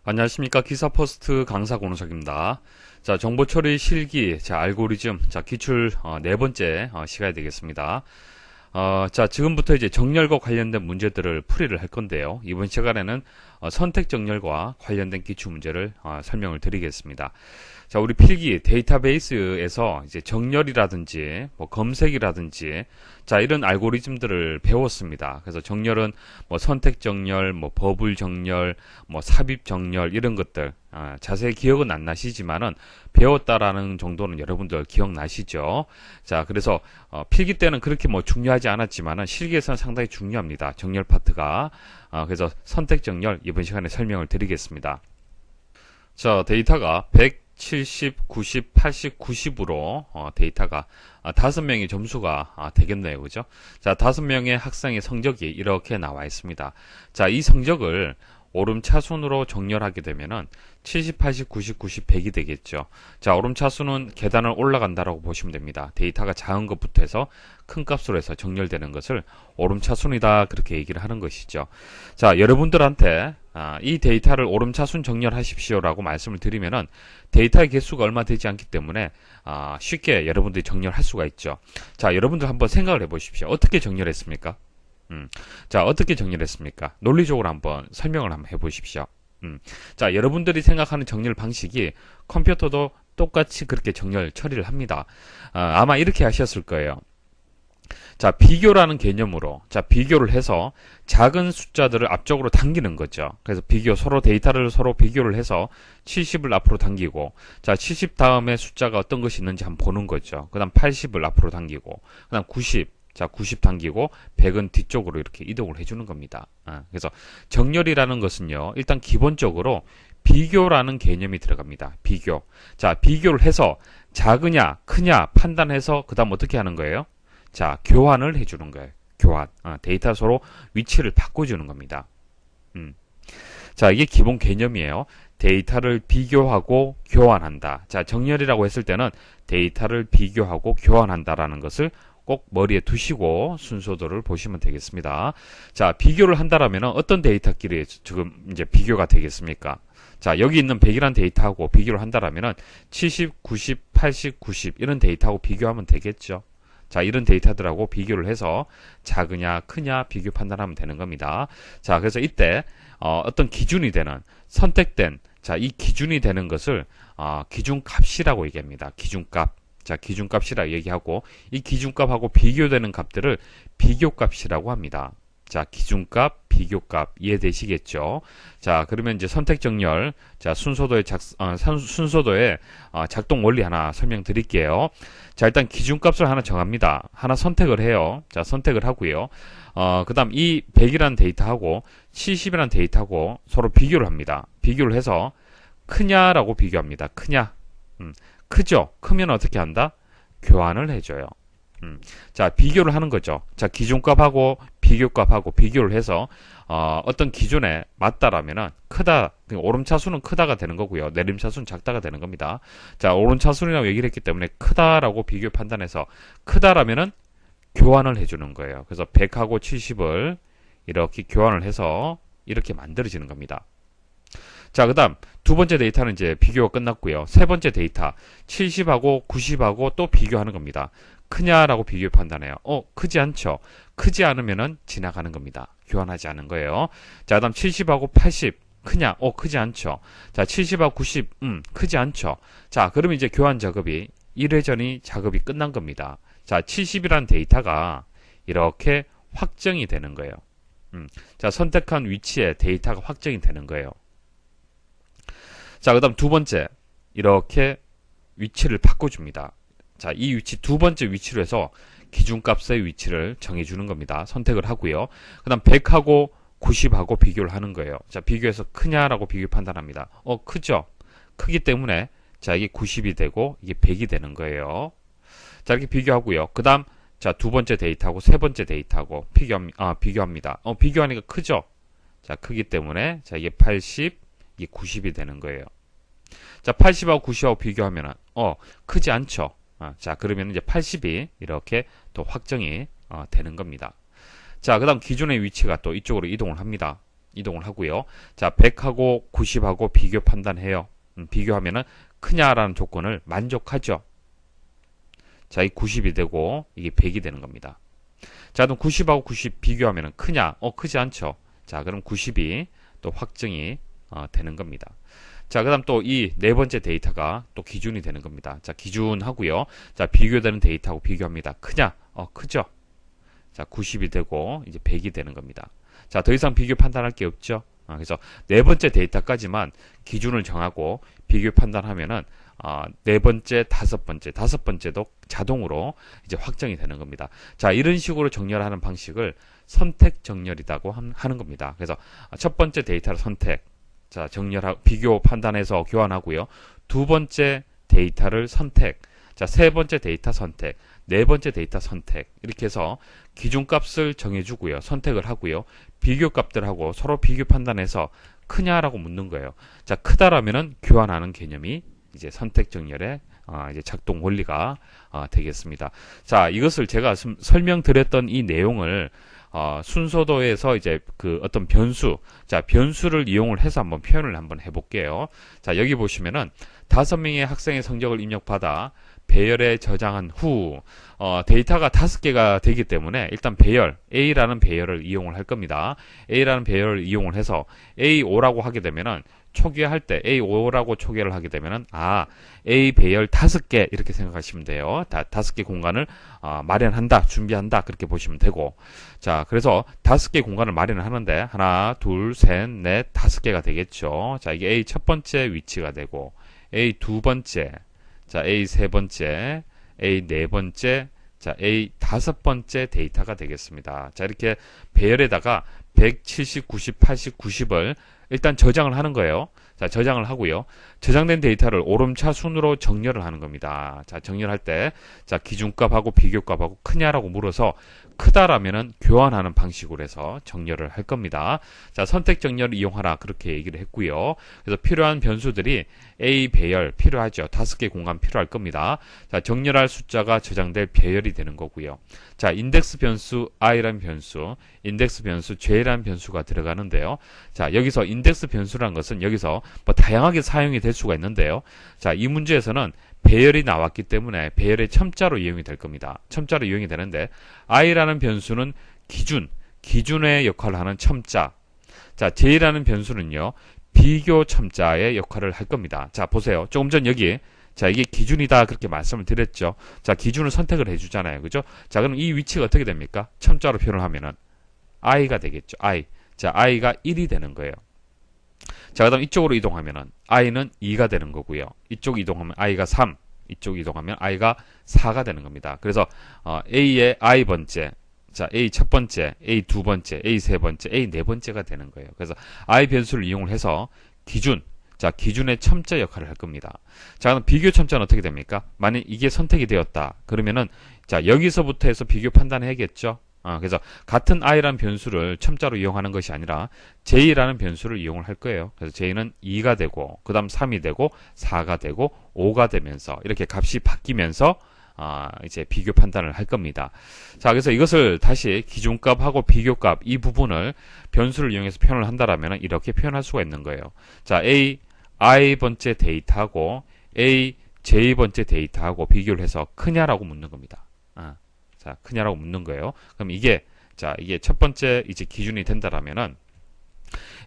안녕하십니까. 기사포스트 강사 권우석입니다. 자, 정보 처리 실기, 자, 알고리즘, 자, 기출 네 번째 시간이 되겠습니다. 자, 지금부터 이제 정렬과 관련된 문제들을 풀이를 할 건데요. 이번 시간에는 선택 정렬과 관련된 기출 문제를 설명을 드리겠습니다. 자, 우리 필기 데이터베이스에서 이제 정렬이라든지 뭐 검색이라든지 자, 이런 알고리즘들을 배웠습니다. 그래서 정렬은 뭐 선택 정렬, 뭐 버블 정렬, 뭐 삽입 정렬 이런 것들 자세히 기억은 안 나시지만은 배웠다라는 정도는 여러분들 기억나시죠? 자, 그래서 필기 때는 그렇게 뭐 중요하지 않았지만은 실기에서는 상당히 중요합니다. 정렬 파트가. 그래서 선택 정렬 이번 시간에 설명을 드리겠습니다. 자, 데이터가 170, 90, 80, 90으로 데이터가 5명의 점수가 되겠네요. 그죠? 자, 5명의 학생의 성적이 이렇게 나와 있습니다. 자, 이 성적을 오름차순으로 정렬하게 되면은 70, 80, 90, 90, 100이 되겠죠. 자, 오름차순은 계단을 올라간다라고 보시면 됩니다. 데이터가 작은 것부터 해서 큰 값으로 해서 정렬되는 것을 오름차순이다 그렇게 얘기를 하는 것이죠. 자, 여러분들한테 이 데이터를 오름차순 정렬하십시오라고 말씀을 드리면은 데이터의 개수가 얼마 되지 않기 때문에 쉽게 여러분들이 정렬할 수가 있죠. 자, 여러분들 한번 생각을 해보십시오. 어떻게 정렬했습니까? 자, 어떻게 정렬했습니까? 논리적으로 한번 설명을 한번 해보십시오. 자, 여러분들이 생각하는 정렬 방식이 컴퓨터도 똑같이 그렇게 정렬 처리를 합니다. 아마 이렇게 하셨을 거예요. 자, 비교라는 개념으로, 자, 비교를 해서 작은 숫자들을 앞쪽으로 당기는 거죠. 그래서 서로 데이터를 서로 비교를 해서 70을 앞으로 당기고, 자, 70 다음에 숫자가 어떤 것이 있는지 한번 보는 거죠. 그 다음 80을 앞으로 당기고, 그 다음 90, 자, 90 당기고 100은 뒤쪽으로 이렇게 이동을 해주는 겁니다. 그래서 정렬이라는 것은요, 일단 기본적으로 비교라는 개념이 들어갑니다. 비교. 자, 비교를 해서 작으냐, 크냐 판단해서 그 다음 어떻게 하는 거예요? 자, 교환을 해주는 거예요. 교환. 데이터 서로 위치를 바꿔주는 겁니다. 자, 이게 기본 개념이에요. 데이터를 비교하고 교환한다. 자, 정렬이라고 했을 때는 데이터를 비교하고 교환한다라는 것을 꼭 머리에 두시고 순서도를 보시면 되겠습니다. 자, 비교를 한다라면 어떤 데이터끼리 지금 이제 비교가 되겠습니까? 자, 여기 있는 100이라는 데이터하고 비교를 한다라면 70, 90, 80, 90 이런 데이터하고 비교하면 되겠죠. 자, 이런 데이터들하고 비교를 해서 작으냐 크냐 비교 판단하면 되는 겁니다. 자, 그래서 이때 어떤 기준이 되는 선택된 자, 이 기준이 되는 것을 기준값이라고 얘기합니다. 기준값. 자, 기준값이라 얘기하고 이 기준값하고 비교되는 값들을 비교값이라고 합니다. 자, 기준값, 비교값 이해되시겠죠? 자, 그러면 이제 선택 정렬, 자, 순서도의 작동 원리 하나 설명드릴게요. 자, 일단 기준값을 하나 정합니다. 하나 선택을 해요. 자, 선택을 하고요. 그다음 이 100이라는 데이터하고 70이라는 데이터하고 서로 비교를 합니다. 비교를 해서 크냐라고 비교합니다. 크냐? 크죠? 크면 어떻게 한다? 교환을 해줘요. 자, 비교를 하는 거죠. 자, 기준값하고 비교값하고 비교를 해서 어떤 기준에 맞다라면은 크다, 오름차수는 크다가 되는 거고요. 내림차수는 작다가 되는 겁니다. 자, 오름차수라고 얘기를 했기 때문에 크다라고 비교 판단해서 크다라면은 교환을 해주는 거예요. 그래서 100하고 70을 이렇게 교환을 해서 이렇게 만들어지는 겁니다. 자, 그 다음 두 번째 데이터는 이제 비교가 끝났고요. 세 번째 데이터 70하고 90하고 또 비교하는 겁니다. 크냐라고 비교 판단해요. 크지 않죠. 크지 않으면은 지나가는 겁니다. 교환하지 않은 거예요. 자, 그 다음 70하고 80 크냐? 크지 않죠. 자, 70하고 90 크지 않죠. 자, 그러면 이제 교환 작업이 1회전이 작업이 끝난 겁니다. 자, 70이라는 데이터가 이렇게 확정이 되는 거예요. 자, 선택한 위치에 데이터가 확정이 되는 거예요. 자, 그 다음 두 번째 이렇게 위치를 바꿔줍니다. 자, 이 위치 두 번째 위치로 해서 기준값의 위치를 정해주는 겁니다. 선택을 하고요. 그 다음 100하고 90하고 비교를 하는 거예요. 자, 비교해서 크냐라고 비교 판단합니다. 크죠? 크기 때문에 자, 이게 90이 되고 이게 100이 되는 거예요. 자, 이렇게 비교하고요. 그 다음 자, 두 번째 데이터하고 세 번째 데이터하고 비교합니다. 비교하니까 크죠? 자, 크기 때문에 자, 이게 80 이게 90이 되는 거예요. 자, 80하고 90하고 비교하면은 크지 않죠. 자, 그러면 이제 80이 이렇게 또 확정이 되는 겁니다. 자, 그 다음 기존의 위치가 또 이쪽으로 이동을 합니다. 이동을 하고요. 자, 100하고 90하고 비교 판단해요. 비교하면은 크냐라는 조건을 만족하죠. 자, 이 90이 되고 이게 100이 되는 겁니다. 자, 그럼 90하고 90 비교하면은 크냐? 크지 않죠. 자, 그럼 90이 또 확정이 되는 겁니다. 자, 그 다음 또 이 네 번째 데이터가 또 기준이 되는 겁니다. 자, 기준하고요. 자, 비교되는 데이터하고 비교합니다. 크냐? 크죠. 자, 90이 되고 이제 100이 되는 겁니다. 자, 더 이상 비교 판단할 게 없죠. 그래서 네 번째 데이터까지만 기준을 정하고 비교 판단하면은 네 번째, 다섯 번째도 자동으로 이제 확정이 되는 겁니다. 자, 이런 식으로 정렬하는 방식을 선택 정렬이라고 하는 겁니다. 그래서 첫 번째 데이터를 선택, 자, 정렬하고 비교 판단해서 교환하고요. 두 번째 데이터를 선택, 자, 세 번째 데이터 선택, 네 번째 데이터 선택, 이렇게 해서 기준값을 정해주고요. 선택을 하고요. 비교값들하고 서로 비교 판단해서 크냐라고 묻는 거예요. 자, 크다라면은 교환하는 개념이 이제 선택 정렬의 이제 작동 원리가 되겠습니다. 자, 이것을 제가 설명드렸던 이 내용을 순서도에서 이제 그 어떤 변수, 자, 변수를 이용을 해서 한번 표현을 한번 해볼게요. 자, 여기 보시면은 5명의 학생의 성적을 입력받아 배열에 저장한 후 데이터가 5개가 되기 때문에 일단 배열 A라는 배열을 이용을 할 겁니다. A라는 배열을 이용을 해서 A5라고 하게 되면은 초기화할 때 A5라고 초기화를 하게 되면은 A 배열 5개 이렇게 생각하시면 돼요. 5개 공간을 마련한다, 준비한다 그렇게 보시면 되고, 자, 그래서 5개 공간을 마련을 하는데 하나, 둘, 셋, 넷, 5개가 되겠죠. 자, 이게 A 첫 번째 위치가 되고 A 두 번째, 자, A 세 번째, A 네 번째, 자, A 다섯 번째 데이터가 되겠습니다. 자, 이렇게 배열에다가 170, 90, 80, 90을 일단 저장을 하는 거예요. 자, 저장을 하고요. 저장된 데이터를 오름차 순으로 정렬을 하는 겁니다. 자, 정렬할 때, 자, 기준값하고 비교값하고 크냐라고 물어서 크다라면은 교환하는 방식으로 해서 정렬을 할 겁니다. 자, 선택 정렬을 이용하라 그렇게 얘기를 했고요. 그래서 필요한 변수들이 A 배열 필요하죠. 5개 공간 필요할 겁니다. 자, 정렬할 숫자가 저장될 배열이 되는 거고요. 자, 인덱스 변수 i라는 변수, 인덱스 변수 j라는 변수가 들어가는데요. 자, 여기서 인덱스 변수라는 것은 여기서 뭐 다양하게 사용이 될 수가 있는데요. 자, 이 문제에서는 배열이 나왔기 때문에 배열의 첨자로 이용이 될 겁니다. 첨자로 이용이 되는데 i라는 변수는 기준의 역할을 하는 첨자. 자, j라는 변수는요, 비교 첨자의 역할을 할 겁니다. 자, 보세요. 조금 전 여기, 자, 이게 기준이다 그렇게 말씀을 드렸죠. 자, 기준을 선택을 해주잖아요. 그죠? 자, 그럼 이 위치가 어떻게 됩니까? 첨자로 표현을 하면은 i가 되겠죠. i. 자, i가 1이 되는 거예요. 자, 그 다음 이쪽으로 이동하면은 i는 2가 되는 거고요. 이쪽 이동하면 i가 3, 이쪽 이동하면 i가 4가 되는 겁니다. 그래서 a의 i 번째, 자, a 첫 번째, a 두 번째, a 세 번째, a 네 번째가 되는 거예요. 그래서 i 변수를 이용을 해서 자, 기준의 첨자 역할을 할 겁니다. 자, 그럼 비교 첨자는 어떻게 됩니까? 만약 이게 선택이 되었다. 그러면은, 자, 여기서부터 해서 비교 판단해야겠죠? 그래서 같은 i라는 변수를 첨자로 이용하는 것이 아니라 j라는 변수를 이용을 할 거예요. 그래서 j는 2가 되고, 그 다음 3이 되고, 4가 되고, 5가 되면서, 이렇게 값이 바뀌면서, 이제 비교 판단을 할 겁니다. 자, 그래서 이것을 다시 기준값하고 비교값 이 부분을 변수를 이용해서 표현을 한다라면 이렇게 표현할 수가 있는 거예요. 자, i 번째 데이터하고 a j 번째 데이터하고 비교를 해서 크냐라고 묻는 겁니다. 자, 크냐라고 묻는 거예요. 그럼 이게 첫 번째 이제 기준이 된다라면은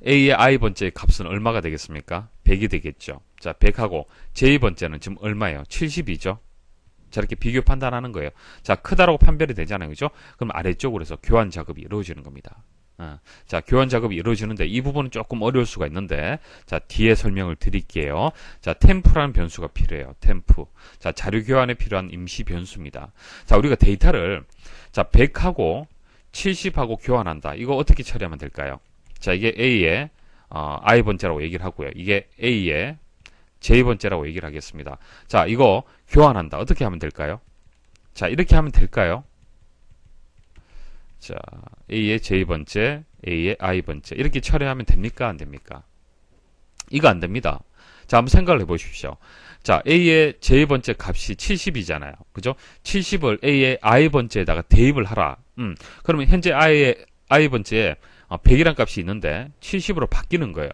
a의 i 번째 값은 얼마가 되겠습니까? 100이 되겠죠. 자, 100하고 j 번째는 지금 얼마예요? 70이죠. 자, 이렇게 비교 판단하는 거예요. 자, 크다라고 판별이 되잖아요. 그죠? 그럼 아래쪽으로 해서 교환 작업이 이루어지는 겁니다. 자, 교환 작업이 이루어지는데 이 부분은 조금 어려울 수가 있는데, 자, 뒤에 설명을 드릴게요. 자, 템프라는 변수가 필요해요. 템프. 자, 자료 교환에 필요한 임시 변수입니다. 자, 우리가 데이터를, 자, 100하고 70하고 교환한다. 이거 어떻게 처리하면 될까요? 자, 이게 A의, I 번째라고 얘기를 하고요. 이게 A의 J 번째라고 얘기를 하겠습니다. 자, 이거 교환한다. 어떻게 하면 될까요? 자, 이렇게 하면 될까요? 자, A의 J 번째, A의 I 번째. 이렇게 처리하면 됩니까? 안 됩니까? 이거 안 됩니다. 자, 한번 생각을 해 보십시오. 자, A의 J 번째 값이 70이잖아요. 그죠? 70을 A의 I 번째에다가 대입을 하라. 그러면 현재 I 번째에 100이란 값이 있는데 70으로 바뀌는 거예요.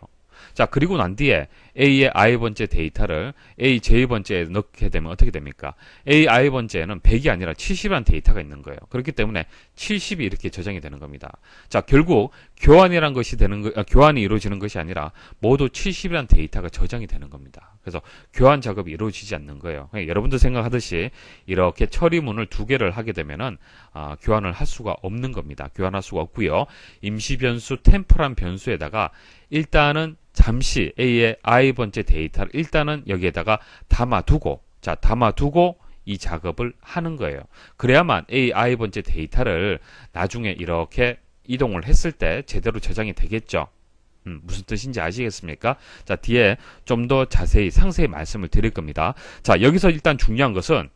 자, 그리고 난 뒤에 A의 i번째 데이터를 A j번째에 넣게 되면 어떻게 됩니까? A i번째에는 100이 아니라 70이라는 데이터가 있는 거예요. 그렇기 때문에 70이 이렇게 저장이 되는 겁니다. 자, 결국 교환이란 것이 교환이 이루어지는 것이 아니라 모두 70이라는 데이터가 저장이 되는 겁니다. 그래서 교환 작업이 이루어지지 않는 거예요. 여러분도 생각하듯이 이렇게 처리문을 두 개를 하게 되면은 교환을 할 수가 없는 겁니다. 교환할 수가 없고요. 임시 변수 템포란 변수에다가 일단은 잠시 A의 i번째 데이터를 일단은 여기에다가 담아두고 이 작업을 하는 거예요. 그래야만 A i번째 데이터를 나중에 이렇게 이동을 했을 때 제대로 저장이 되겠죠. 무슨 뜻인지 아시겠습니까? 자, 뒤에 좀 더 자세히 상세히 말씀을 드릴 겁니다. 자, 여기서 일단 중요한 것은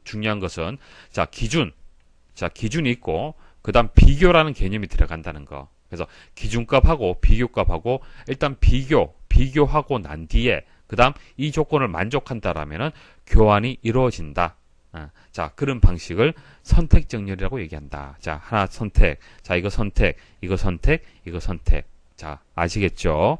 자, 기준이 있고 그다음 비교라는 개념이 들어간다는 거. 그래서 기준값하고 비교값하고 일단 비교하고 난 뒤에 그 다음 이 조건을 만족한다라면은 교환이 이루어진다. 자, 그런 방식을 선택 정렬이라고 얘기한다. 자, 하나 선택. 자, 이거 선택. 자, 아시겠죠?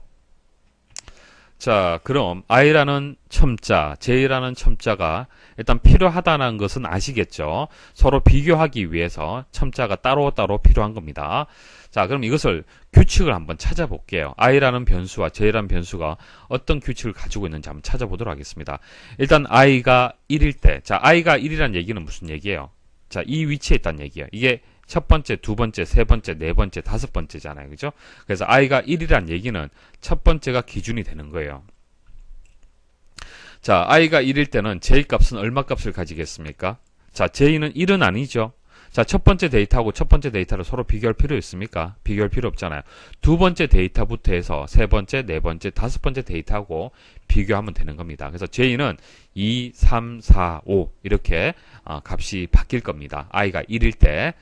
자, 그럼 i라는 첨자, j라는 첨자가 일단 필요하다는 것은 아시겠죠? 서로 비교하기 위해서 첨자가 따로따로 필요한 겁니다. 자, 그럼 이것을 규칙을 한번 찾아볼게요. i라는 변수와 j라는 변수가 어떤 규칙을 가지고 있는지 한번 찾아보도록 하겠습니다. 일단 i가 1일 때, 자, i가 1이라는 얘기는 무슨 얘기예요? 자, 이 위치에 있다는 얘기예요. 이게 첫 번째, 두 번째, 세 번째, 네 번째, 다섯 번째잖아요. 그죠? 그래서 i가 1이란 얘기는 첫 번째가 기준이 되는 거예요. 자, i가 1일 때는 j 값은 얼마 값을 가지겠습니까? 자, j는 1은 아니죠. 자, 첫 번째 데이터하고 첫 번째 데이터를 서로 비교할 필요 있습니까? 비교할 필요 없잖아요. 두 번째 데이터부터 해서 세 번째, 네 번째, 다섯 번째 데이터하고 비교하면 되는 겁니다. 그래서 j는 2, 3, 4, 5 이렇게 값이 바뀔 겁니다. i가 1일 때.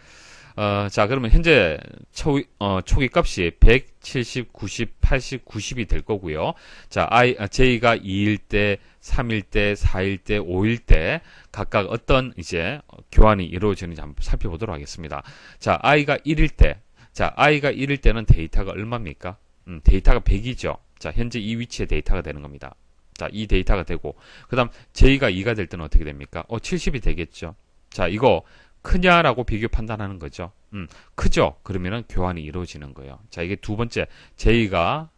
자, 그러면 현재 초기 값이 100, 70, 90, 80, 90이 될 거고요. 자, j가 2일 때, 3일 때, 4일 때, 5일 때 각각 어떤 이제 교환이 이루어지는지 한번 살펴보도록 하겠습니다. 자, i가 1일 때, i가 1일 때는 데이터가 얼마입니까? 데이터가 100이죠. 자, 현재 이 위치에 데이터가 되는 겁니다. 자, 이 데이터가 되고, 그 다음 j가 2가 될 때는 어떻게 됩니까? 70이 되겠죠. 자, 이거 크냐라고 비교 판단하는 거죠. 크죠? 그러면은 교환이 이루어지는 거예요. 자, 이게 두 번째, j가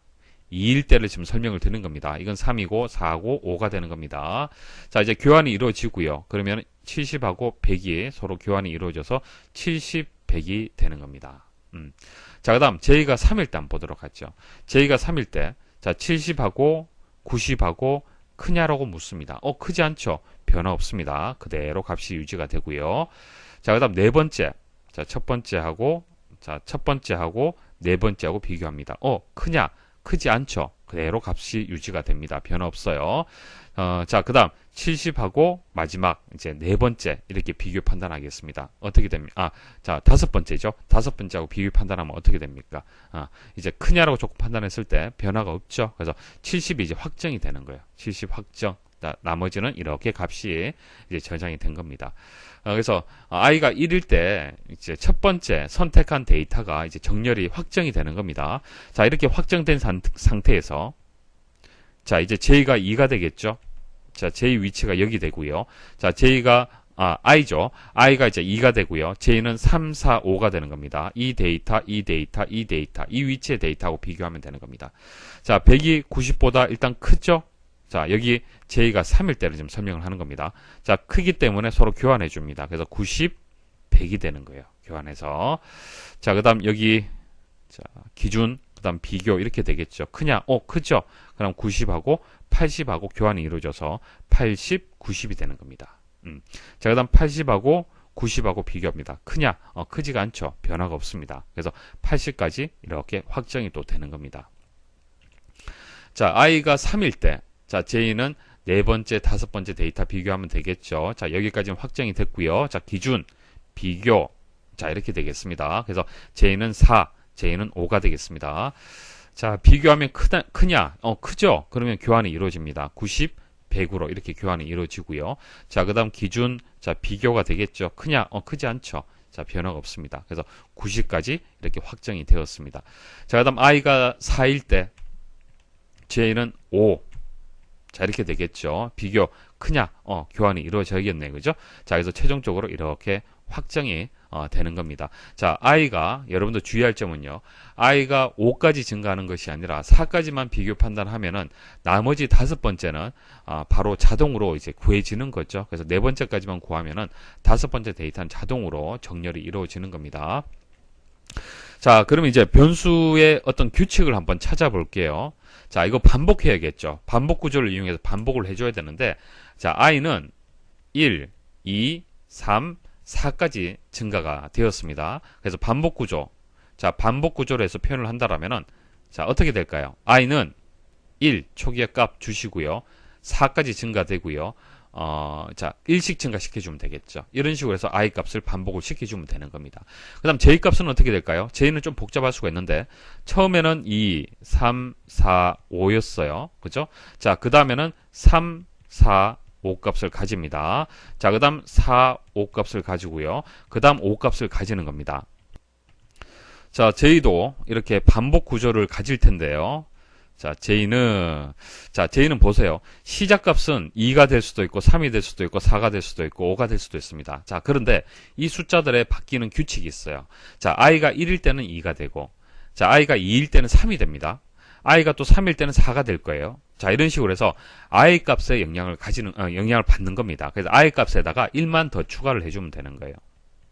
2일 때를 지금 설명을 드리는 겁니다. 이건 3이고 4하고 5가 되는 겁니다. 자, 이제 교환이 이루어지고요. 그러면 70하고 100이 서로 교환이 이루어져서 70, 100이 되는 겁니다. 자, 그 다음 j가 3일 때 한번 보도록 하죠. j가 3일 때, 자, 70하고 90하고 크냐라고 묻습니다. 크지 않죠? 변화 없습니다. 그대로 값이 유지가 되고요. 자, 그 다음 네 번째. 자, 첫 번째하고 네 번째하고 비교합니다. 크냐? 크지 않죠? 그대로 값이 유지가 됩니다. 변화 없어요. 자, 그 다음 70하고 마지막 이제 네 번째 이렇게 비교 판단하겠습니다. 어떻게 됩니까? 자, 다섯 번째죠. 다섯 번째하고 비교 판단하면 어떻게 됩니까? 이제 크냐라고 조금 판단했을 때 변화가 없죠. 그래서 70이 이제 확정이 되는 거예요. 70 확정. 나머지는 이렇게 값이 이제 저장이 된 겁니다. 그래서 i가 1일 때 이제 첫 번째 선택한 데이터가 이제 정렬이 확정이 되는 겁니다. 자, 이렇게 확정된 상태에서 자, 이제 j가 2가 되겠죠. 자, j 위치가 여기 되고요. 자, j가 i죠. i가 이제 2가 되고요. j는 3, 4, 5가 되는 겁니다. 이 데이터, 이 위치의 데이터하고 비교하면 되는 겁니다. 자, 100이 90보다 일단 크죠? 자, 여기 j가 3일 때를 지금 설명을 하는 겁니다. 자, 크기 때문에 서로 교환해 줍니다. 그래서 90, 100이 되는 거예요. 교환해서. 자, 그 다음 여기, 자, 기준, 그 다음 비교 이렇게 되겠죠. 크냐? 크죠? 그럼 90하고 80하고 교환이 이루어져서 80, 90이 되는 겁니다. 자, 그 다음 80하고 90하고 비교합니다. 크냐? 크지가 않죠. 변화가 없습니다. 그래서 80까지 이렇게 확정이 또 되는 겁니다. 자, i가 3일 때, 자, j는 네 번째, 다섯 번째 데이터 비교하면 되겠죠. 자, 여기까지는 확정이 됐고요. 자, 기준, 비교. 자, 이렇게 되겠습니다. 그래서 j는 4, j는 5가 되겠습니다. 자, 비교하면 크냐? 크죠? 그러면 교환이 이루어집니다. 90, 100으로 이렇게 교환이 이루어지고요. 자, 그 다음 기준, 자, 비교가 되겠죠. 크냐? 크지 않죠. 자, 변화가 없습니다. 그래서 90까지 이렇게 확정이 되었습니다. 자, 그 다음 i가 4일 때 j는 5. 자, 이렇게 되겠죠. 비교 크냐? 교환이 이루어져야겠네요. 그죠? 자, 그래서 최종적으로 이렇게 확정이 되는 겁니다. 자, i가 여러분들 주의할 점은요. i가 5까지 증가하는 것이 아니라 4까지만 비교 판단하면은 나머지 5번째는 바로 자동으로 이제 구해지는 거죠. 그래서 4번째까지만 구하면은 5번째 데이터는 자동으로 정렬이 이루어지는 겁니다. 자, 그러면 이제 변수의 어떤 규칙을 한번 찾아볼게요. 자, 이거 반복해야겠죠. 반복 구조를 이용해서 반복을 해줘야 되는데, 자, i는 1, 2, 3, 4까지 증가가 되었습니다. 그래서 반복 구조. 자, 반복 구조로 해서 표현을 한다라면은, 자, 어떻게 될까요? i는 1, 초기의 값 주시고요. 4까지 증가되고요. 자, 1씩 증가시켜주면 되겠죠. 이런 식으로 해서 i 값을 반복을 시켜주면 되는 겁니다. 그 다음 j 값은 어떻게 될까요? j는 좀 복잡할 수가 있는데, 처음에는 2, 3, 4, 5였어요. 그죠? 자, 그 다음에는 3, 4, 5 값을 가집니다. 자, 그 다음 4, 5 값을 가지고요. 그 다음 5 값을 가지는 겁니다. 자, j도 이렇게 반복 구조를 가질 텐데요. 자, j는 보세요. 시작값은 2가 될 수도 있고, 3이 될 수도 있고, 4가 될 수도 있고, 5가 될 수도 있습니다. 자, 그런데 이 숫자들의 바뀌는 규칙이 있어요. 자, i가 1일 때는 2가 되고, 자, i가 2일 때는 3이 됩니다. i가 또 3일 때는 4가 될 거예요. 자, 이런 식으로 해서 i 값에 영향을 받는 겁니다. 그래서 i 값에다가 1만 더 추가를 해주면 되는 거예요.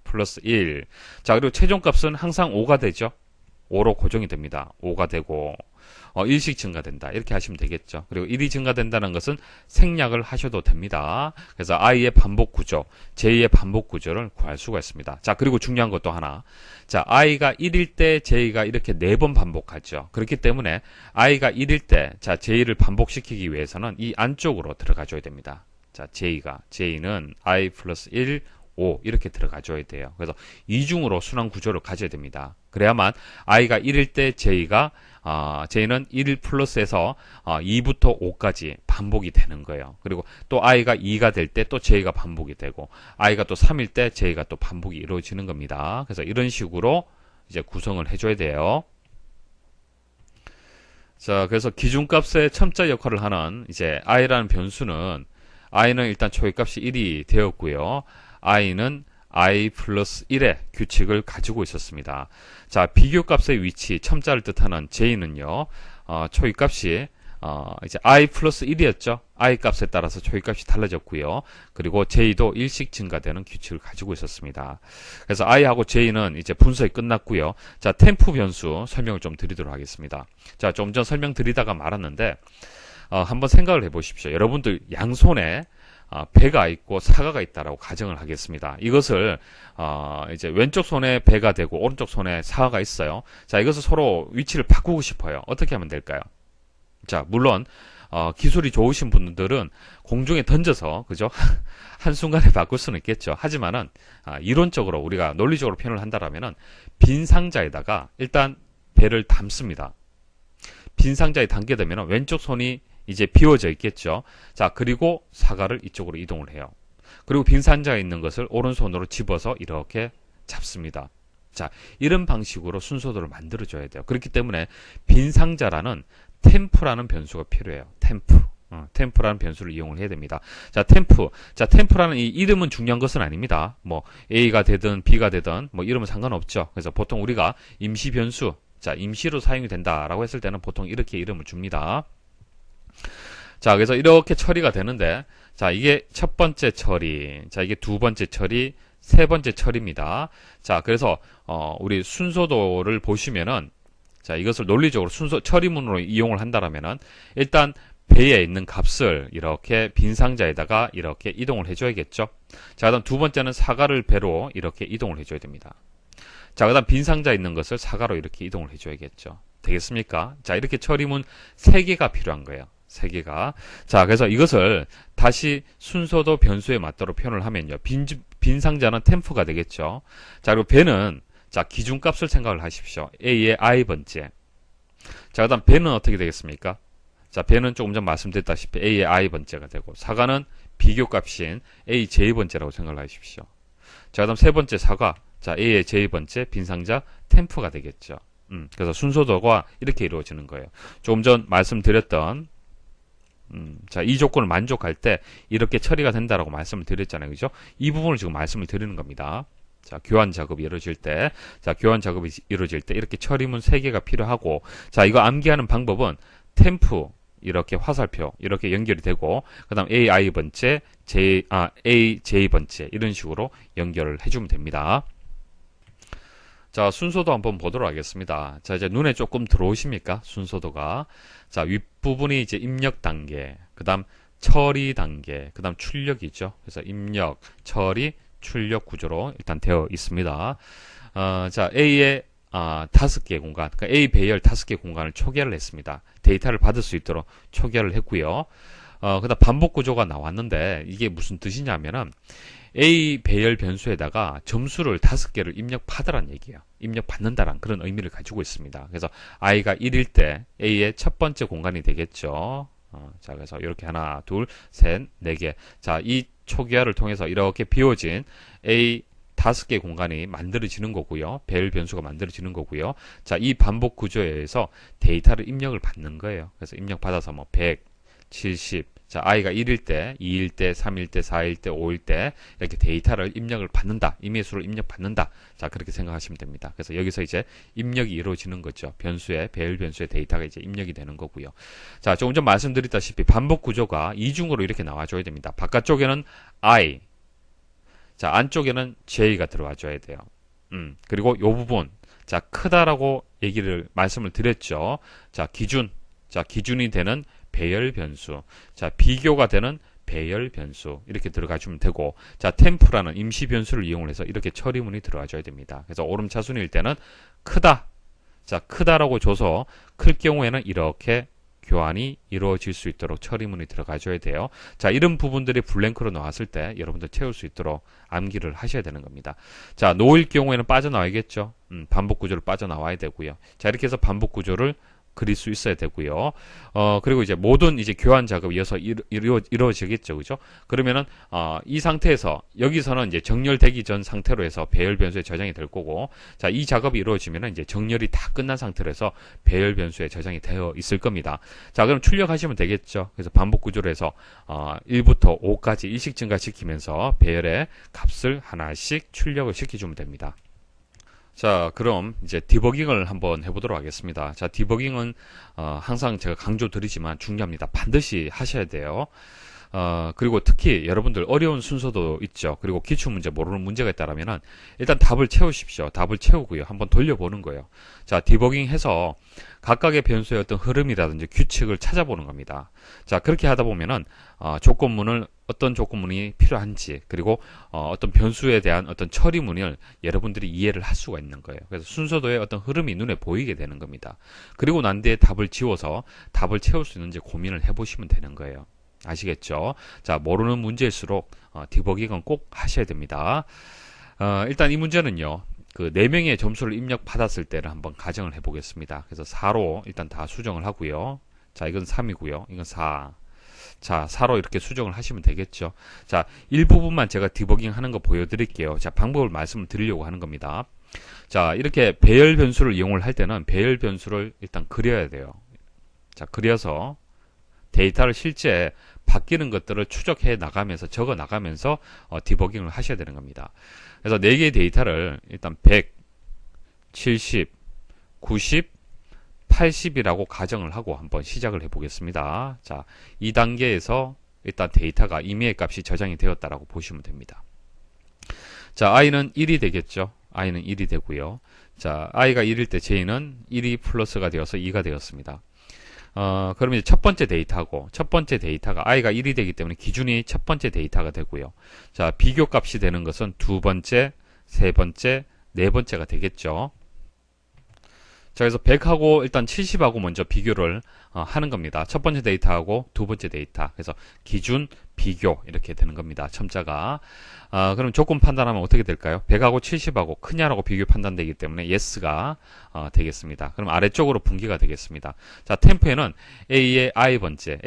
플러스 1. 자, 그리고 최종값은 항상 5가 되죠. 5로 고정이 됩니다. 5가 되고, 1씩 증가된다. 이렇게 하시면 되겠죠. 그리고 1이 증가된다는 것은 생략을 하셔도 됩니다. 그래서 i의 반복 구조, j의 반복 구조를 구할 수가 있습니다. 자, 그리고 중요한 것도 하나. 자, i가 1일 때 j가 이렇게 4번 반복하죠. 그렇기 때문에 i가 1일 때, 자, j를 반복시키기 위해서는 이 안쪽으로 들어가줘야 됩니다. 자, j는 i 플러스 1, 5 이렇게 들어가줘야 돼요. 그래서 이중으로 순환 구조를 가져야 됩니다. 그래야만 i가 1일 때 j는 1 플러스에서 2부터 5까지 반복이 되는 거예요. 그리고 또 i가 2가 될 때 또 j가 반복이 되고, i가 또 3일 때 j가 또 반복이 이루어지는 겁니다. 그래서 이런 식으로 이제 구성을 해줘야 돼요. 자, 그래서 기준값의 첨자 역할을 하는 이제 i라는 변수는, i는 일단 초기값이 1이 되었고요. i는 i 플러스 1의 규칙을 가지고 있었습니다. 자, 비교값의 위치, 첨자를 뜻하는 j는요, 초기값이 이제 i 플러스 1이었죠. i 값에 따라서 초기값이 달라졌고요. 그리고 j도 1씩 증가되는 규칙을 가지고 있었습니다. 그래서 i하고 j는 이제 분석이 끝났고요. 자, 템프 변수 설명을 좀 드리도록 하겠습니다. 자, 좀 전 설명드리다가 말았는데, 한번 생각을 해보십시오. 여러분들 양손에 배가 있고 사과가 있다라고 가정을 하겠습니다. 이것을 이제 왼쪽 손에 배가 되고 오른쪽 손에 사과가 있어요. 자, 이것을 서로 위치를 바꾸고 싶어요. 어떻게 하면 될까요? 자, 물론 기술이 좋으신 분들은 공중에 던져서, 그죠? 한순간에 바꿀 수는 있겠죠. 하지만은 이론적으로 우리가 논리적으로 표현을 한다라면은 빈 상자에다가 일단 배를 담습니다. 빈 상자에 담게 되면 왼쪽 손이 이제 비워져 있겠죠. 자, 그리고 사과를 이쪽으로 이동을 해요. 그리고 빈 상자에 있는 것을 오른손으로 집어서 이렇게 잡습니다. 자, 이런 방식으로 순서도를 만들어줘야 돼요. 그렇기 때문에 빈 상자라는 템프라는 변수가 필요해요. 템프라는 변수를 이용을 해야 됩니다. 자, 템프라는 이 이름은 중요한 것은 아닙니다. 뭐 A가 되든 B가 되든 뭐 이름은 상관없죠. 그래서 보통 우리가 임시 변수, 자, 임시로 사용이 된다라고 했을 때는 보통 이렇게 이름을 줍니다. 자, 그래서 이렇게 처리가 되는데, 자, 이게 첫 번째 처리, 자, 이게 두 번째 처리, 세 번째 처리입니다. 자, 그래서 우리 순서도를 보시면은, 자, 이것을 논리적으로 순서 처리문으로 이용을 한다라면은 일단 배에 있는 값을 이렇게 빈 상자에다가 이렇게 이동을 해줘야겠죠. 자, 그다음 두 번째는 사과를 배로 이렇게 이동을 해줘야 됩니다. 자, 그다음 빈 상자에 있는 것을 사과로 이렇게 이동을 해줘야겠죠. 되겠습니까? 자, 이렇게 처리문 3개가 필요한 거예요. 3개가. 자, 그래서 이것을 다시 순서도 변수에 맞도록 표현을 하면요. 빈 상자는 템프가 되겠죠. 자, 그리고 배는, 자, 기준값을 생각을 하십시오. A의 i번째. 자, 그 다음 배는 어떻게 되겠습니까? 자, 배는 조금 전 말씀드렸다시피 A의 i번째가 되고, 사과는 비교값인 A j번째라고 생각을 하십시오. 자, 그 다음 세 번째 사과. 자, A의 j 번째 빈상자 템프가 되겠죠. 그래서 순서도가 이렇게 이루어지는 거예요. 조금 전 말씀드렸던 자, 이 조건을 만족할 때 이렇게 처리가 된다라고 말씀을 드렸잖아요. 그죠? 이 부분을 지금 말씀을 드리는 겁니다. 자, 교환 작업이 이루어질 때, 자, 교환 작업이 이루어질 때 이렇게 처리문 3개가 필요하고, 자, 이거 암기하는 방법은 템프, 이렇게 화살표, 이렇게 연결이 되고, 그 다음 AI번째, AJ번째, 이런 식으로 연결을 해주면 됩니다. 자, 순서도 한번 보도록 하겠습니다. 자, 이제 눈에 조금 들어오십니까? 순서도가. 자, 윗부분이 이제 입력 단계, 그 다음 처리 단계, 그 다음 출력이죠. 그래서 입력, 처리, 출력 구조로 일단 되어 있습니다. 자, A의 5개 공간, 그러니까 A 배열 5개 공간을 초기화를 했습니다. 데이터를 받을 수 있도록 초기화를 했고요. 그 다음 반복 구조가 나왔는데 이게 무슨 뜻이냐면은 A 배열 변수에다가 점수를 5개를 입력받으란 얘기예요. 입력받는다란 그런 의미를 가지고 있습니다. 그래서 i가 1일 때 A의 첫 번째 공간이 되겠죠. 자, 그래서 이렇게 하나, 둘, 셋, 4개. 자, 이 초기화를 통해서 이렇게 비워진 A 5개 공간이 만들어지는 거고요. 배열 변수가 만들어지는 거고요. 자, 이 반복 구조에 의해서 데이터를 입력을 받는 거예요. 그래서 입력받아서 뭐 100, 70, 자, i가 1일 때, 2일 때, 3일 때, 4일 때, 5일 때 이렇게 데이터를 입력을 받는다. 임의수를 입력받는다. 자, 그렇게 생각하시면 됩니다. 그래서 여기서 이제 입력이 이루어지는 거죠. 변수의 배열 변수의 데이터가 이제 입력이 되는 거고요. 자, 조금 전 말씀드렸다시피 반복 구조가 이중으로 이렇게 나와줘야 됩니다. 바깥쪽에는 i, 자, 안쪽에는 j가 들어와줘야 돼요. 그리고 요 부분, 자, 크다라고 말씀을 드렸죠. 자, 기준이 되는 배열 변수, 자, 비교가 되는 배열 변수 이렇게 들어가 주면 되고, 자, 템프라는 임시 변수를 이용을 해서 이렇게 처리문이 들어가 줘야 됩니다. 그래서 오름차순일 때는 크다, 자, 크다라고 줘서 클 경우에는 이렇게 교환이 이루어질 수 있도록 처리문이 들어가 줘야 돼요. 자, 이런 부분들이 블랭크로 나왔을 때 여러분들 채울 수 있도록 암기를 하셔야 되는 겁니다. 자, 노일 경우에는 빠져나와야겠죠. 반복 구조를 빠져나와야 되고요. 자, 이렇게 해서 반복 구조를 그릴 수 있어야 되고요. 그리고 이제 모든 이제 교환 작업이 이어서 이루어지겠죠. 그죠? 그러면은, 이 상태에서, 여기서는 이제 정렬되기 전 상태로 해서 배열 변수에 저장이 될 거고, 자, 이 작업이 이루어지면은 이제 정렬이 다 끝난 상태로 해서 배열 변수에 저장이 되어 있을 겁니다. 자, 그럼 출력하시면 되겠죠. 그래서 반복 구조로 해서, 1부터 5까지 일씩 증가시키면서 배열의 값을 하나씩 출력을 시켜주면 됩니다. 자, 그럼 이제 디버깅을 한번 해보도록 하겠습니다. 자, 디버깅은 항상 제가 강조드리지만 중요합니다. 반드시 하셔야 돼요. 그리고 특히 여러분들 어려운 순서도 있죠. 그리고 기출문제 모르는 문제가 있다라면은 일단 답을 채우십시오. 답을 채우고요. 한번 돌려보는 거예요. 자, 디버깅 해서 각각의 변수의 어떤 흐름이라든지 규칙을 찾아보는 겁니다. 자, 그렇게 하다 보면은 어떤 조건문이 필요한지, 그리고 어떤 변수에 대한 어떤 처리문을 여러분들이 이해를 할 수가 있는 거예요. 그래서 순서도의 어떤 흐름이 눈에 보이게 되는 겁니다. 그리고 난 뒤에 답을 지워서 답을 채울 수 있는지 고민을 해보시면 되는 거예요. 아시겠죠? 자, 모르는 문제일수록 디버깅은 꼭 하셔야 됩니다. 일단 이 문제는요, 그 4명의 점수를 입력받았을 때를 한번 가정을 해보겠습니다. 그래서 4로 일단 다 수정을 하고요. 자, 이건 3이고요. 이건 4. 자, 4로 이렇게 수정을 하시면 되겠죠. 자, 일부분만 제가 디버깅 하는 거 보여드릴게요. 자, 방법을 말씀을 드리려고 하는 겁니다. 자, 이렇게 배열 변수를 이용을 할 때는 배열 변수를 일단 그려야 돼요. 자, 그려서 데이터를 실제 바뀌는 것들을 추적해 나가면서 적어 나가면서 디버깅을 하셔야 되는 겁니다. 그래서 4개의 데이터를 일단 100, 70, 90, 80이라고 가정을 하고 한번 시작을 해 보겠습니다. 자, 2단계에서 일단 데이터가 임의의 값이 저장이 되었다라고 보시면 됩니다. 자, i는 1이 되겠죠. i는 1이 되고요. 자, i가 1일 때 j는 1이 플러스가 되어서 2가 되었습니다. 그러면 이제 첫 번째 데이터가 i가 1이 되기 때문에 기준이 첫 번째 데이터가 되고요. 자, 비교 값이 되는 것은 두 번째, 세 번째, 네 번째가 되겠죠. 자, 그래서 100하고 일단 70하고 먼저 비교를 하는 겁니다. 첫 번째 데이터하고 두 번째 데이터. 그래서 기준, 비교 이렇게 되는 겁니다. 첨자가. 그럼 조건 판단하면 어떻게 될까요? 100하고 70하고 크냐라고 비교 판단되기 때문에 yes가 되겠습니다. 그럼 아래쪽으로 분기가 되겠습니다. 자, 템프에는 A의 i번째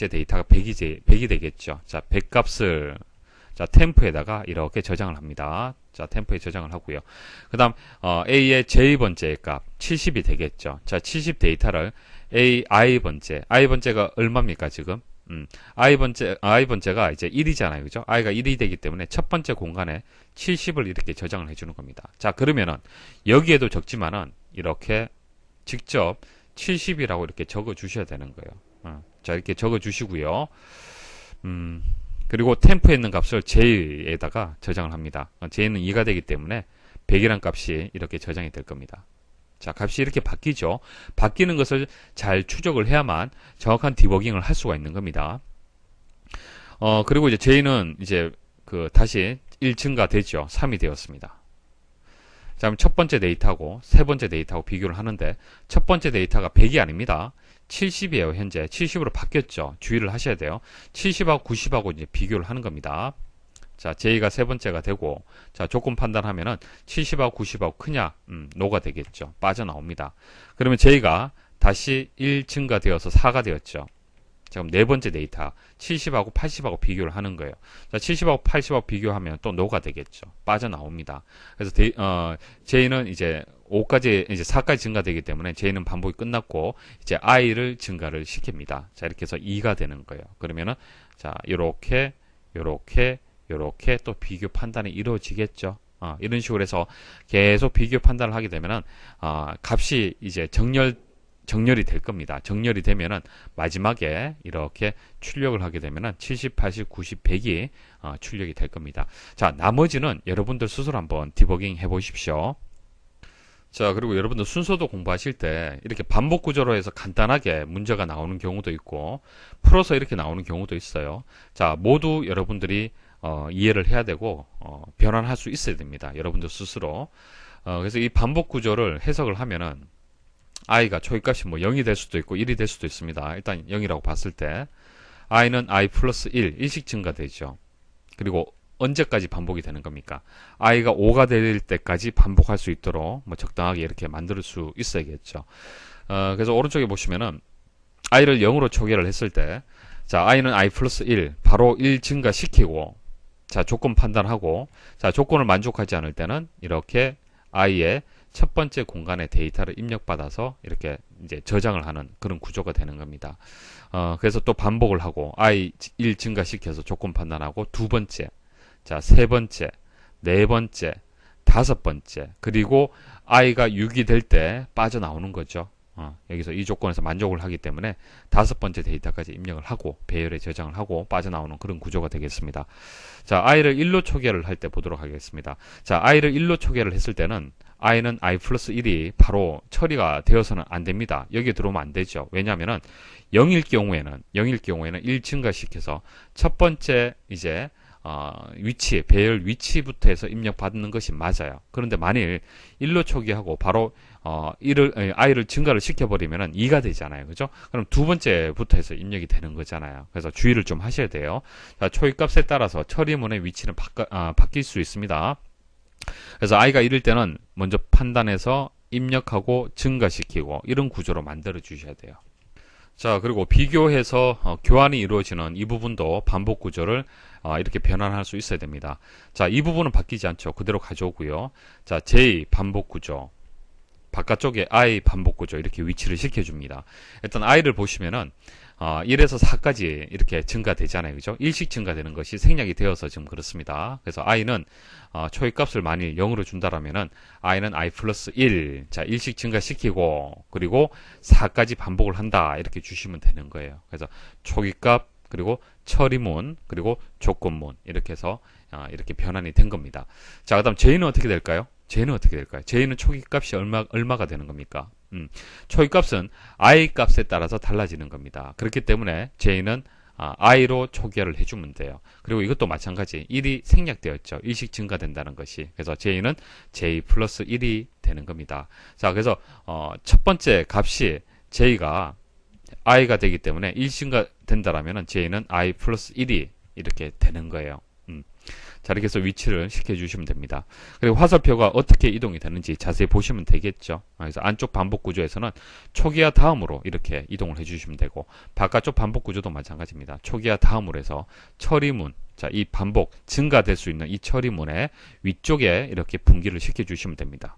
데이터가 100이 되겠죠. 자, 100 값을 자, 템프에다가 이렇게 저장을 합니다. 자, 템포에 저장을 하고요. 그 다음, A의 J번째 값 70이 되겠죠. 자, 70 데이터를 I번째가 얼마입니까, 지금? I번째가 이제 1이잖아요. 그죠? I가 1이 되기 때문에 첫 번째 공간에 70을 이렇게 저장을 해주는 겁니다. 자, 그러면은, 여기에도 적지만은, 이렇게 직접 70이라고 이렇게 적어 주셔야 되는 거예요. 자, 이렇게 적어 주시고요. 그리고 템프에 있는 값을 J에다가 저장을 합니다. J는 2가 되기 때문에 100이란 값이 이렇게 저장이 될 겁니다. 자, 값이 이렇게 바뀌죠. 바뀌는 것을 잘 추적을 해야만 정확한 디버깅을 할 수가 있는 겁니다. 그리고 이제 J는 이제 다시 1 증가되죠. 3이 되었습니다. 자, 그럼 첫 번째 데이터하고 세 번째 데이터하고 비교를 하는데 첫 번째 데이터가 100이 아닙니다. 70이에요. 현재 70으로 바뀌었죠. 주의를 하셔야 돼요. 70하고 90하고 이제 비교를 하는 겁니다. 자, J가 세 번째가 되고, 자, 조건 판단하면은 70하고 90하고 크냐, 노가 되겠죠. 빠져나옵니다. 그러면 J가 다시 1 증가되어서 4가 되었죠. 자, 그럼 네 번째 데이터 70하고 80하고 비교를 하는 거예요. 자, 70하고 80하고 비교하면 또 노가 되겠죠. 빠져나옵니다. 그래서 J는 이제 5까지 이제 4까지 증가되기 때문에 J는 반복이 끝났고 이제 I를 증가를 시킵니다. 자, 이렇게 해서 2가 되는 거예요. 그러면은 자, 요렇게 또 비교 판단이 이루어지겠죠. 이런 식으로 해서 계속 비교 판단을 하게 되면은 값이 이제 정렬이 될 겁니다. 정렬이 되면은 마지막에 이렇게 출력을 하게 되면은 70, 80, 90, 100이 출력이 될 겁니다. 자, 나머지는 여러분들 스스로 한번 디버깅 해 보십시오. 자, 그리고 여러분들 순서도 공부하실 때 이렇게 반복 구조로 해서 간단하게 문제가 나오는 경우도 있고 풀어서 이렇게 나오는 경우도 있어요. 자, 모두 여러분들이 이해를 해야 되고 변환할 수 있어야 됩니다. 여러분들 스스로. 그래서 이 반복 구조를 해석을 하면은 i가 초기값이 뭐 0이 될 수도 있고 1이 될 수도 있습니다. 일단 0이라고 봤을 때 i는 i 플러스 1 일씩 증가되죠. 그리고 언제까지 반복이 되는 겁니까? i가 5가 될 때까지 반복할 수 있도록 뭐 적당하게 이렇게 만들 수 있어야겠죠. 그래서 오른쪽에 보시면은 i를 0으로 초기화를 했을 때 자, i는 i 플러스 1 바로 1 증가시키고 자, 조건 판단하고 자, 조건을 만족하지 않을 때는 이렇게 i의 첫 번째 공간에 데이터를 입력받아서 이렇게 이제 저장을 하는 그런 구조가 되는 겁니다. 그래서 또 반복을 하고 i 1 증가시켜서 조건 판단하고 두 번째, 자, 세 번째, 네 번째, 다섯 번째, 그리고 i가 6이 될 때 빠져나오는 거죠. 여기서 이 조건에서 만족을 하기 때문에 다섯 번째 데이터까지 입력을 하고 배열에 저장을 하고 빠져나오는 그런 구조가 되겠습니다. 자, i를 1로 초기화를 할 때 보도록 하겠습니다. 자, i를 1로 초기화를 했을 때는 i는 i 플러스 1이 바로 처리가 되어서는 안 됩니다. 여기에 들어오면 안 되죠. 왜냐하면은 0일 경우에는 1 증가시켜서 첫 번째 이제 위치, 배열 위치부터 해서 입력받는 것이 맞아요. 그런데 만일 1로 초기하고 바로 i를 증가를 시켜버리면은 2가 되잖아요. 그죠? 그럼 두 번째부터 해서 입력이 되는 거잖아요. 그래서 주의를 좀 하셔야 돼요. 자, 초기값에 따라서 처리문의 위치는 바뀔 수 있습니다. 그래서 i가 1일 때는 먼저 판단해서 입력하고 증가시키고 이런 구조로 만들어 주셔야 돼요. 자, 그리고 비교해서 교환이 이루어지는 이 부분도 반복 구조를 이렇게 변환할 수 있어야 됩니다. 자, 이 부분은 바뀌지 않죠. 그대로 가져오고요. 자, J 반복 구조, 바깥쪽에 I 반복 구조 이렇게 위치를 시켜줍니다. 일단 I를 보시면은 1에서 4까지 이렇게 증가되잖아요. 그죠? 일씩 증가되는 것이 생략이 되어서 지금 그렇습니다. 그래서 i는 초기값을 만일 0으로 준다라면은 i는 i 플러스 1, 자, 일씩 증가시키고 그리고 4까지 반복을 한다. 이렇게 주시면 되는 거예요. 그래서 초기값 그리고 처리문 그리고 조건문 이렇게 해서 이렇게 변환이 된 겁니다. 자, 그다음 J는 어떻게 될까요? J는 초기값이 얼마가 되는 겁니까? 초기값은 i 값에 따라서 달라지는 겁니다. 그렇기 때문에 J는 i로 초기화를 해주면 돼요. 그리고 이것도 마찬가지 1이 생략되었죠. 일씩 증가된다는 것이. 그래서 J는 J 플러스 1이 되는 겁니다. 자, 그래서 첫 번째 값이 J가 i가 되기 때문에 1 증가된다라면 J는 i 플러스 1이 이렇게 되는 거예요. 자, 이렇게 해서 위치를 시켜주시면 됩니다. 그리고 화살표가 어떻게 이동이 되는지 자세히 보시면 되겠죠. 그래서 안쪽 반복 구조에서는 초기화 다음으로 이렇게 이동을 해주시면 되고, 바깥쪽 반복 구조도 마찬가지입니다. 초기화 다음으로 해서 처리문, 자, 이 반복 증가될 수 있는 이 처리문의 위쪽에 이렇게 분기를 시켜주시면 됩니다.